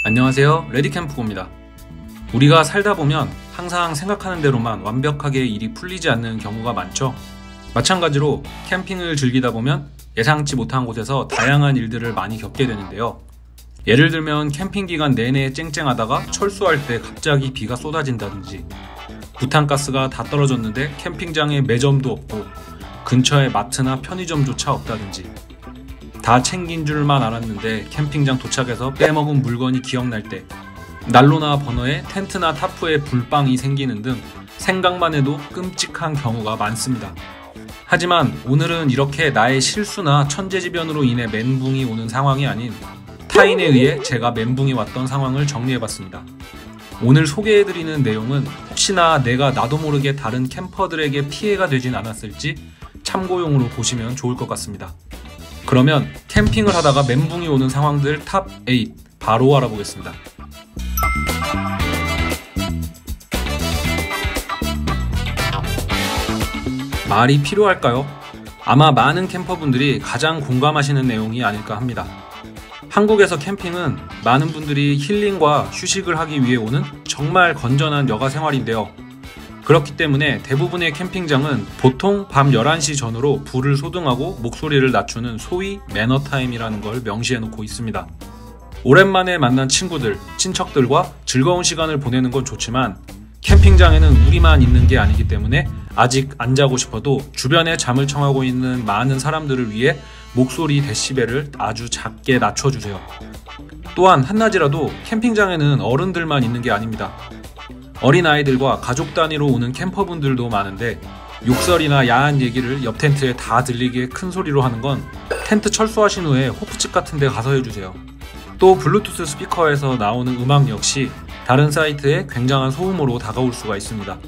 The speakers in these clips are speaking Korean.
안녕하세요, 레디캠프고입니다. 우리가 살다 보면 항상 생각하는 대로만 완벽하게 일이 풀리지 않는 경우가 많죠. 마찬가지로 캠핑을 즐기다 보면 예상치 못한 곳에서 다양한 일들을 많이 겪게 되는데요. 예를 들면 캠핑 기간 내내 쨍쨍하다가 철수할 때 갑자기 비가 쏟아진다든지, 부탄가스가 다 떨어졌는데 캠핑장에 매점도 없고 근처에 마트나 편의점조차 없다든지, 다 챙긴 줄만 알았는데 캠핑장 도착해서 빼먹은 물건이 기억날 때, 난로나 버너에 텐트나 타프에 불방이 생기는 등 생각만 해도 끔찍한 경우가 많습니다. 하지만 오늘은 이렇게 나의 실수나 천재지변으로 인해 멘붕이 오는 상황이 아닌 타인에 의해 제가 멘붕이 왔던 상황을 정리해봤습니다. 오늘 소개해드리는 내용은 혹시나 내가 나도 모르게 다른 캠퍼들에게 피해가 되진 않았을지 참고용으로 보시면 좋을 것 같습니다. 그러면 캠핑을 하다가 멘붕이 오는 상황들 탑 8 바로 알아보겠습니다. 말이 필요할까요? 아마 많은 캠퍼분들이 가장 공감하시는 내용이 아닐까 합니다. 한국에서 캠핑은 많은 분들이 힐링과 휴식을 하기 위해 오는 정말 건전한 여가 생활인데요. 그렇기 때문에 대부분의 캠핑장은 보통 밤 11시 전후로 불을 소등하고 목소리를 낮추는 소위 매너타임이라는 걸 명시해 놓고 있습니다. 오랜만에 만난 친구들, 친척들과 즐거운 시간을 보내는 건 좋지만 캠핑장에는 우리만 있는 게 아니기 때문에 아직 안 자고 싶어도 주변에 잠을 청하고 있는 많은 사람들을 위해 목소리 데시벨을 아주 작게 낮춰주세요. 또한 한낮이라도 캠핑장에는 어른들만 있는 게 아닙니다. 어린아이들과 가족 단위로 오는 캠퍼분들도 많은데 욕설이나 야한 얘기를 옆 텐트에 다 들리게 큰 소리로 하는 건 텐트 철수하신 후에 호프집 같은 데 가서 해주세요. 또 블루투스 스피커에서 나오는 음악 역시 다른 사이트에 굉장한 소음으로 다가올 수가 있습니다.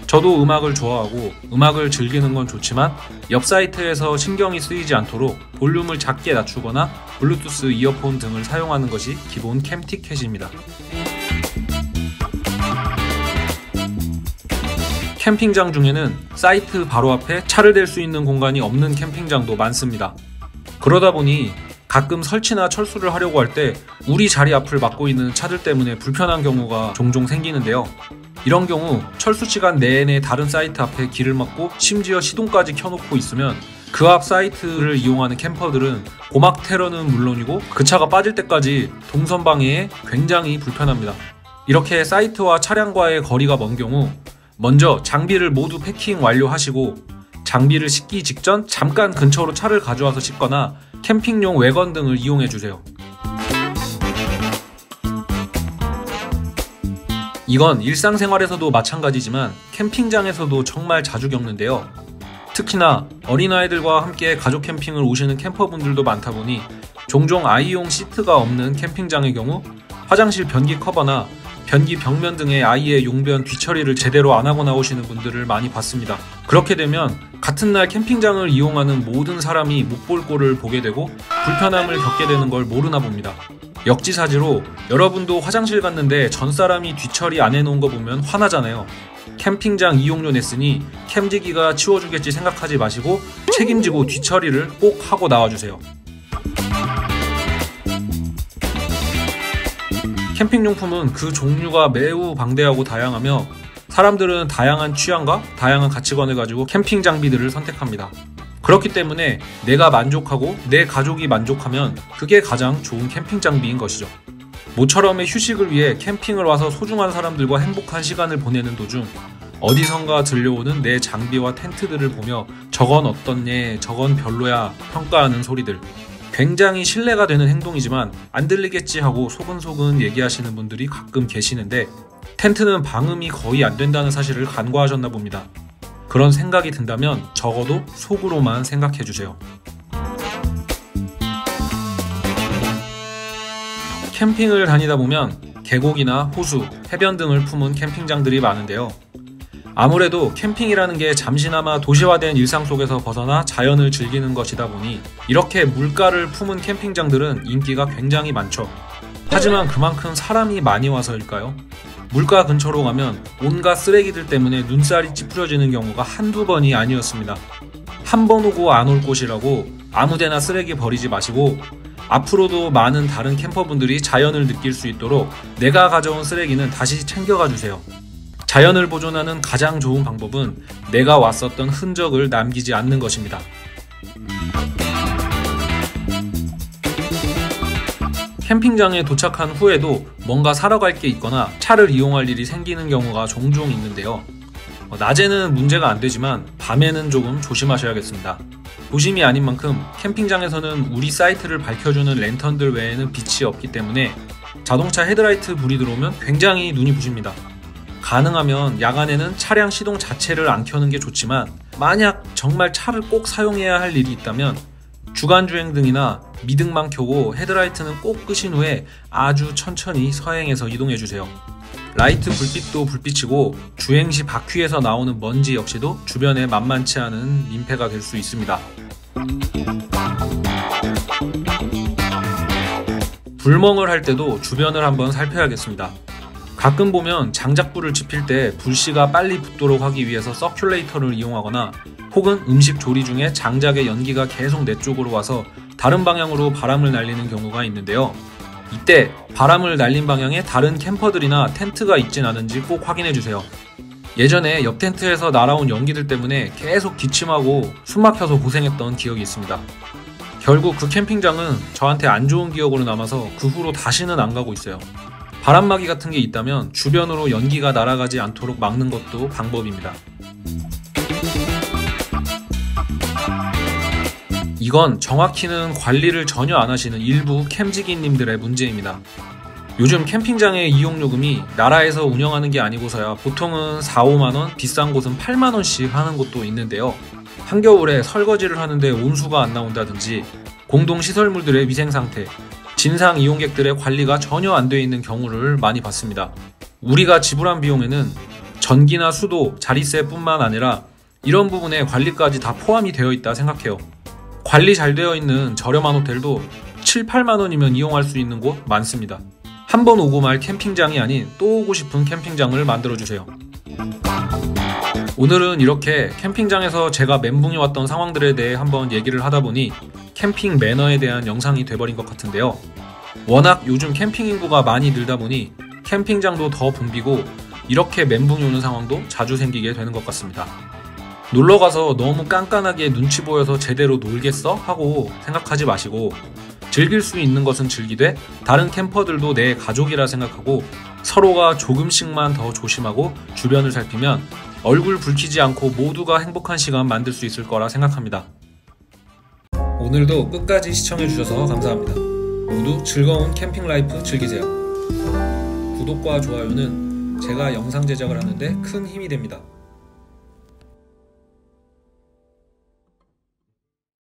저도 음악을 좋아하고 음악을 즐기는 건 좋지만 옆 사이트에서 신경이 쓰이지 않도록 볼륨을 작게 낮추거나 블루투스 이어폰 등을 사용하는 것이 기본 캠티켓입니다. 캠핑장 중에는 사이트 바로 앞에 차를 댈 수 있는 공간이 없는 캠핑장도 많습니다. 그러다 보니 가끔 설치나 철수를 하려고 할 때 우리 자리 앞을 막고 있는 차들 때문에 불편한 경우가 종종 생기는데요. 이런 경우 철수 시간 내내 다른 사이트 앞에 길을 막고 심지어 시동까지 켜놓고 있으면 그 앞 사이트를 이용하는 캠퍼들은 고막 테러는 물론이고 그 차가 빠질 때까지 동선 방해에 굉장히 불편합니다. 이렇게 사이트와 차량과의 거리가 먼 경우 먼저 장비를 모두 패킹 완료하시고 장비를 싣기 직전 잠깐 근처로 차를 가져와서 싣거나 캠핑용 외건 등을 이용해주세요. 이건 일상생활에서도 마찬가지지만 캠핑장에서도 정말 자주 겪는데요. 특히나 어린아이들과 함께 가족 캠핑을 오시는 캠퍼분들도 많다 보니 종종 아이용 시트가 없는 캠핑장의 경우 화장실 변기 커버나 변기 벽면 등의 아이의 용변 뒤처리를 제대로 안 하고 나오시는 분들을 많이 봤습니다. 그렇게 되면 같은 날 캠핑장을 이용하는 모든 사람이 못 볼 꼴을 보게 되고 불편함을 겪게 되는 걸 모르나 봅니다. 역지사지로 여러분도 화장실 갔는데 전 사람이 뒤처리 안 해놓은 거 보면 화나잖아요. 캠핑장 이용료 냈으니 캠지기가 치워주겠지 생각하지 마시고 책임지고 뒤처리를 꼭 하고 나와주세요. 캠핑용품은 그 종류가 매우 방대하고 다양하며 사람들은 다양한 취향과 다양한 가치관을 가지고 캠핑 장비들을 선택합니다. 그렇기 때문에 내가 만족하고 내 가족이 만족하면 그게 가장 좋은 캠핑 장비인 것이죠. 모처럼의 휴식을 위해 캠핑을 와서 소중한 사람들과 행복한 시간을 보내는 도중 어디선가 들려오는 내 장비와 텐트들을 보며 저건 어떻네, 저건 별로야 평가하는 소리들. 굉장히 신뢰가 되는 행동이지만 안 들리겠지 하고 소근소근 얘기하시는 분들이 가끔 계시는데 텐트는 방음이 거의 안 된다는 사실을 간과하셨나 봅니다. 그런 생각이 든다면 적어도 속으로만 생각해주세요. 캠핑을 다니다 보면 계곡이나 호수, 해변 등을 품은 캠핑장들이 많은데요. 아무래도 캠핑이라는 게 잠시나마 도시화된 일상 속에서 벗어나 자연을 즐기는 것이다 보니 이렇게 물가를 품은 캠핑장들은 인기가 굉장히 많죠. 하지만 그만큼 사람이 많이 와서일까요? 물가 근처로 가면 온갖 쓰레기들 때문에 눈살이 찌푸려지는 경우가 한두 번이 아니었습니다. 한 번 오고 안 올 곳이라고 아무데나 쓰레기 버리지 마시고 앞으로도 많은 다른 캠퍼분들이 자연을 느낄 수 있도록 내가 가져온 쓰레기는 다시 챙겨가 주세요. 자연을 보존하는 가장 좋은 방법은 내가 왔었던 흔적을 남기지 않는 것입니다. 캠핑장에 도착한 후에도 뭔가 사러 갈 게 있거나 차를 이용할 일이 생기는 경우가 종종 있는데요. 낮에는 문제가 안 되지만 밤에는 조금 조심하셔야겠습니다. 도심이 아닌 만큼 캠핑장에서는 우리 사이트를 밝혀주는 랜턴들 외에는 빛이 없기 때문에 자동차 헤드라이트 불이 들어오면 굉장히 눈이 부십니다. 가능하면 야간에는 차량 시동 자체를 안 켜는 게 좋지만 만약 정말 차를 꼭 사용해야 할 일이 있다면 주간주행등이나 미등만 켜고 헤드라이트는 꼭 끄신 후에 아주 천천히 서행해서 이동해주세요. 라이트 불빛도 불빛이고 주행시 바퀴에서 나오는 먼지 역시도 주변에 만만치 않은 민폐가 될 수 있습니다. 불멍을 할 때도 주변을 한번 살펴야겠습니다. 가끔 보면 장작불을 지필 때 불씨가 빨리 붙도록 하기 위해서 서큘레이터를 이용하거나 혹은 음식 조리 중에 장작의 연기가 계속 내 쪽으로 와서 다른 방향으로 바람을 날리는 경우가 있는데요. 이때 바람을 날린 방향에 다른 캠퍼들이나 텐트가 있진 않은지 꼭 확인해주세요. 예전에 옆 텐트에서 날아온 연기들 때문에 계속 기침하고 숨막혀서 고생했던 기억이 있습니다. 결국 그 캠핑장은 저한테 안 좋은 기억으로 남아서 그 후로 다시는 안 가고 있어요. 바람막이 같은 게 있다면 주변으로 연기가 날아가지 않도록 막는 것도 방법입니다. 이건 정확히는 관리를 전혀 안 하시는 일부 캠지기님들의 문제입니다. 요즘 캠핑장의 이용요금이 나라에서 운영하는 게 아니고서야 보통은 4, 5만원, 비싼 곳은 8만원씩 하는 곳도 있는데요. 한겨울에 설거지를 하는데 온수가 안 나온다든지 공동시설물들의 위생상태, 진상 이용객들의 관리가 전혀 안 되어 있는 경우를 많이 봤습니다. 우리가 지불한 비용에는 전기나 수도, 자릿세뿐만 아니라 이런 부분에 관리까지 다 포함이 되어 있다 생각해요. 관리 잘 되어 있는 저렴한 호텔도 7, 8만원이면 이용할 수 있는 곳 많습니다. 한 번 오고 말 캠핑장이 아닌 또 오고 싶은 캠핑장을 만들어주세요. 오늘은 이렇게 캠핑장에서 제가 멘붕이 왔던 상황들에 대해 한번 얘기를 하다 보니 캠핑 매너에 대한 영상이 돼버린 것 같은데요. 워낙 요즘 캠핑 인구가 많이 늘다 보니 캠핑장도 더 붐비고 이렇게 멘붕이 오는 상황도 자주 생기게 되는 것 같습니다. 놀러가서 너무 깐깐하게 눈치 보여서 제대로 놀겠어? 하고 생각하지 마시고 즐길 수 있는 것은 즐기되 다른 캠퍼들도 내 가족이라 생각하고 서로가 조금씩만 더 조심하고 주변을 살피면 얼굴 붉히지 않고 모두가 행복한 시간 만들 수 있을 거라 생각합니다. 오늘도 끝까지 시청해주셔서 감사합니다. 모두 즐거운 캠핑 라이프 즐기세요. 구독과 좋아요는 제가 영상 제작을 하는데 큰 힘이 됩니다.